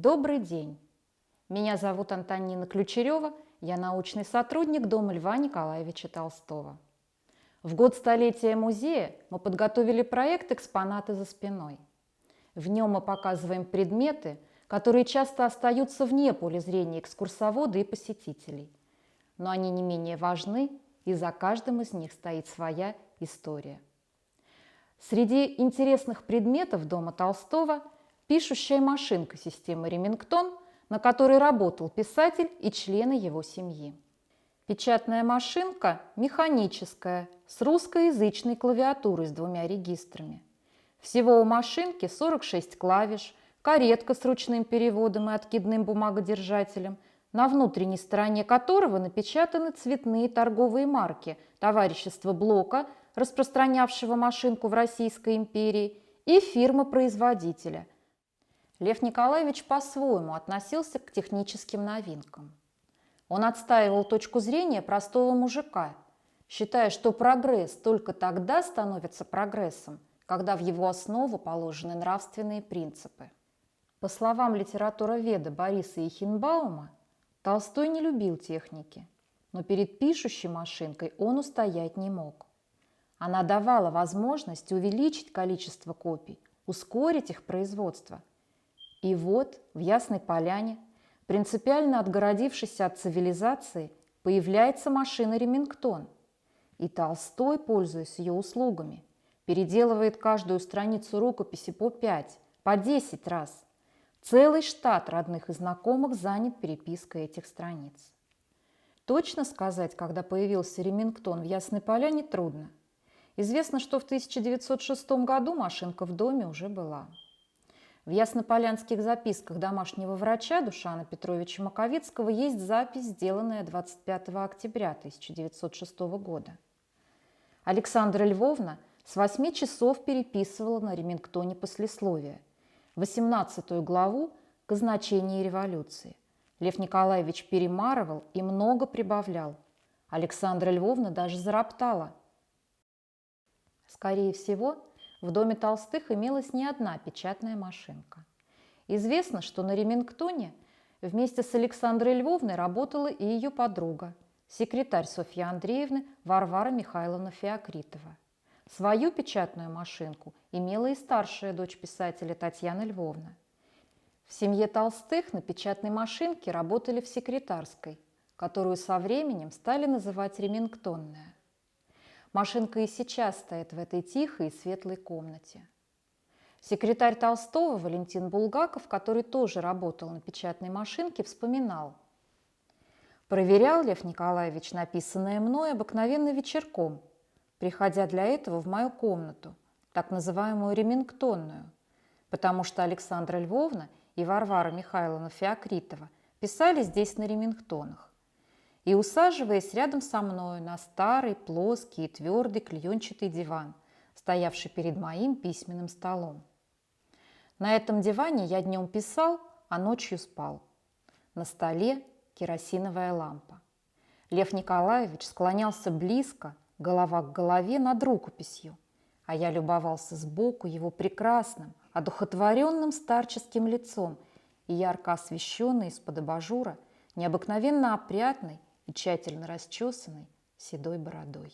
Добрый день! Меня зовут Антонина Ключерева, я научный сотрудник Дома Льва Николаевича Толстого. В год столетия музея мы подготовили проект «Экспонаты за спиной». В нем мы показываем предметы, которые часто остаются вне поля зрения экскурсовода и посетителей. Но они не менее важны, и за каждым из них стоит своя история. Среди интересных предметов Дома Толстого пишущая машинка системы Ремингтон, на которой работал писатель и члены его семьи. Печатная машинка механическая, с русскоязычной клавиатурой с 2 регистрами. Всего у машинки 46 клавиш, каретка с ручным переводом и откидным бумагодержателем, на внутренней стороне которого напечатаны цветные торговые марки товарищества Блока, распространявшего машинку в Российской империи, и фирмы-производителя. Лев Николаевич по-своему относился к техническим новинкам. Он отстаивал точку зрения простого мужика, считая, что прогресс только тогда становится прогрессом, когда в его основу положены нравственные принципы. По словам литературоведа Бориса Ихенбаума, Толстой не любил техники, но перед пишущей машинкой он устоять не мог. Она давала возможность увеличить количество копий, ускорить их производство. И вот в Ясной Поляне, принципиально отгородившись от цивилизации, появляется машина Ремингтон. И Толстой, пользуясь ее услугами, переделывает каждую страницу рукописи по 5, по 10 раз. Целый штат родных и знакомых занят перепиской этих страниц. Точно сказать, когда появился Ремингтон в Ясной Поляне, трудно. Известно, что в 1906 году машинка в доме уже была. В яснополянских записках домашнего врача Душана Петровича Маковецкого есть запись, сделанная 25 октября 1906 года. Александра Львовна с 8 часов переписывала на Ремингтоне послесловие, 18 главу «К значению революции». Лев Николаевич перемарывал и много прибавлял. Александра Львовна даже зароптала. Скорее всего, в доме Толстых имелась не одна печатная машинка. Известно, что на Ремингтоне вместе с Александрой Львовной работала и ее подруга, секретарь Софьи Андреевны Варвара Михайловна Феокритова. Свою печатную машинку имела и старшая дочь писателя Татьяна Львовна. В семье Толстых на печатной машинке работали в секретарской, которую со временем стали называть ремингтонная. Машинка и сейчас стоит в этой тихой и светлой комнате. Секретарь Толстого Валентин Булгаков, который тоже работал на печатной машинке, вспоминал: «Проверял Лев Николаевич написанное мной обыкновенно вечерком, приходя для этого в мою комнату, так называемую ремингтонную, потому что Александра Львовна и Варвара Михайловна Феокритова писали здесь на ремингтонах. И, усаживаясь рядом со мною на старый, плоский и твердый клеенчатый диван, стоявший перед моим письменным столом. На этом диване я днем писал, а ночью спал. На столе керосиновая лампа. Лев Николаевич склонялся близко, голова к голове, над рукописью, а я любовался сбоку его прекрасным, одухотворенным старческим лицом и ярко освещенной из-под абажура необыкновенно опрятной и тщательно расчесанной седой бородой».